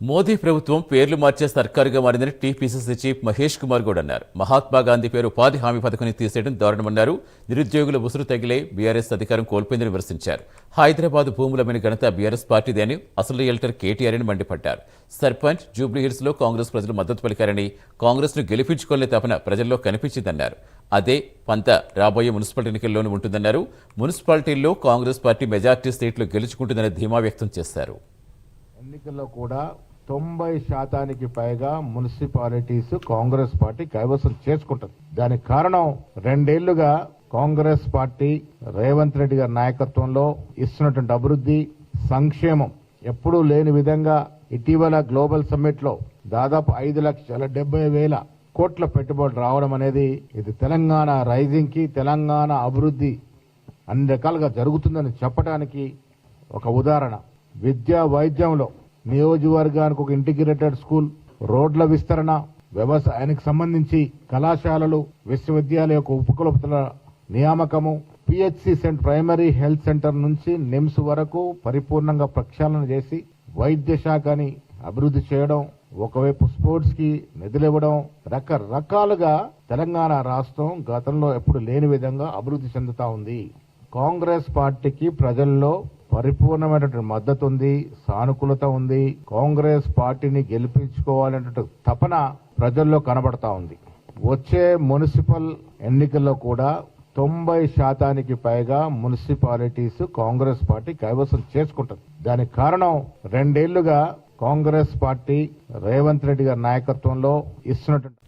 మోదీ ప్రభుత్వం పేర్లు మార్చే సర్కారుగా మారిందని టీపీసీసీ చీఫ్ మహేష్ కుమార్ గౌడ్ అన్నారు. మహాత్మా గాంధీ పేరు ఉపాధి హామీ పథకాన్ని తీసేయడం దారుణమన్నారు. నిరుద్యోగుల ఉసురు తగిలే బీఆర్ఎస్ అధికారం కోల్పోయిందని విమర్శించారు. హైదరాబాద్ భూములమైన ఘనత బీఆర్ఎస్ పార్టీదే అని, అసలు రియల్టర్ కేటీఆర్ అని మండిపడ్డారు. సర్పంచ్ జూబ్లీహిల్స్ లో కాంగ్రెస్ ప్రజలు మద్దతు పలికారని, కాంగ్రెస్ ను గెలిపించుకోలే తపన ప్రజల్లో కనిపించిందన్నారు. అదే పంత రాబోయే మున్సిపల్ ఎన్నికల్లోనూ ఉంటుందన్నారు. మున్సిపాలిటీల్లో కాంగ్రెస్ పార్టీ మెజార్టీ సీట్లు గెలుచుకుంటుందని ధీమా వ్యక్తం చేశారు. ఎన్నికల్లో కూడా 90% పైగా మున్సిపాలిటీస్ కాంగ్రెస్ పార్టీ కైవసం చేసుకుంటుంది. దానికి కారణం 2 ఏళ్లుగా కాంగ్రెస్ పార్టీ రేవంత్ రెడ్డి గారి నాయకత్వంలో ఇస్తున్నటువంటి అభివృద్ధి, సంక్షేమం ఎప్పుడూ లేని విధంగా ఇటీవల గ్లోబల్ సమ్మిట్ లో దాదాపు 5,70,000 కోట్ల పెట్టుబడులు రావడం అనేది ఇది తెలంగాణ రైజింగ్ కి, తెలంగాణ అభివృద్ధి అన్ని రకాలుగా జరుగుతుందని చెప్పడానికి ఒక ఉదాహరణ. విద్యా వైద్యంలో నియోజకవర్గానికి ఒక ఇంటిగ్రేటెడ్ స్కూల్, రోడ్ల విస్తరణ, వ్యవసాయానికి సంబంధించి కళాశాలలు, విశ్వవిద్యాలయ యొక్క ఉపకులపతుల నియామకము, పిహెచ్సి ప్రైమరీ హెల్త్ సెంటర్ నుంచి నిమ్స్ వరకు పరిపూర్ణంగా ప్రక్షాళన చేసి వైద్య శాఖని అభివృద్ధి చేయడం, ఒకవైపు స్పోర్ట్స్ కి నిధులు ఇవ్వడం, రకరకాలుగా తెలంగాణ రాష్ట్రం గతంలో ఎప్పుడు లేని విధంగా అభివృద్ధి చెందుతా ఉంది. కాంగ్రెస్ పార్టీకి ప్రజల్లో పరిపూర్ణమైనటువంటి మద్దతు ఉంది, సానుకూలత ఉంది. కాంగ్రెస్ పార్టీని గెలిపించుకోవాలనేటువంటి తపన ప్రజల్లో కనబడతా ఉంది. వచ్చే మున్సిపల్ ఎన్నికల్లో కూడా 90% పైగా మున్సిపాలిటీస్ కాంగ్రెస్ పార్టీ కైవసం చేసుకుంటుంది. దానికి కారణం 2 ఏళ్లుగా కాంగ్రెస్ పార్టీ రేవంత్ రెడ్డి గారి నాయకత్వంలో ఇస్తున్నటువంటి